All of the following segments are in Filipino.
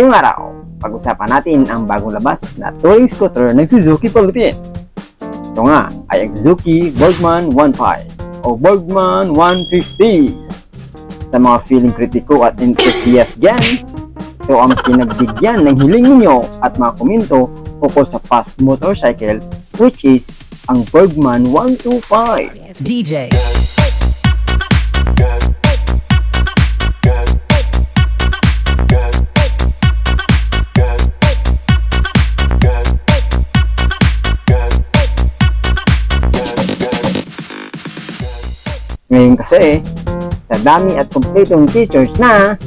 Ngayong araw, pag-usapan natin ang bagong labas na touring scooter ng Suzuki Philippines. Ito nga ay ang Suzuki Bergman 1.5 o Bergman 150. Sa mga feeling kritiko at enthusiast dyan, ito ang pinagbigyan ng hiling ninyo at mga komento ukol sa fast motorcycle, which is ang Bergman 125. It's DJ. Ngayon kasi, sa dami at kumpletong features na,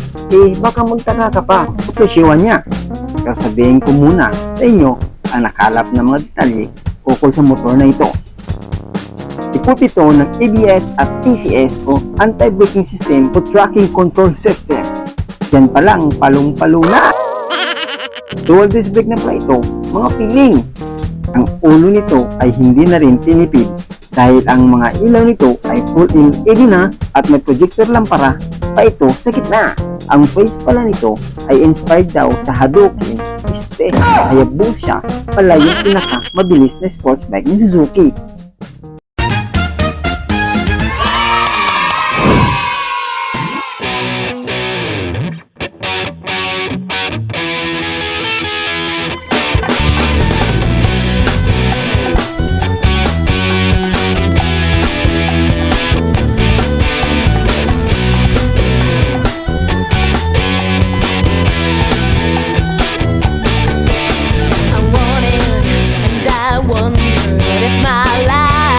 baka magtaka ka pa sa presyuhan niya. Pero sabihin ko muna sa inyo ang nakalap na mga detalye ukol sa motor na ito. Ipot ito ng ABS at PCS o Anti-Braking System o Tracking Control System. Yan pa lang, palong-palo na! Dual disc brake na pala ito, mga feeling. Ang ulo nito ay hindi na rin tinipid dahil ang mga ilaw nito ay full LED na at may projector lampara pa ito sa gitna. Ang face pala nito ay inspired daw sa Hadoken Hayabusa pala yung pinaka mabilis na sports bike ng Suzuki.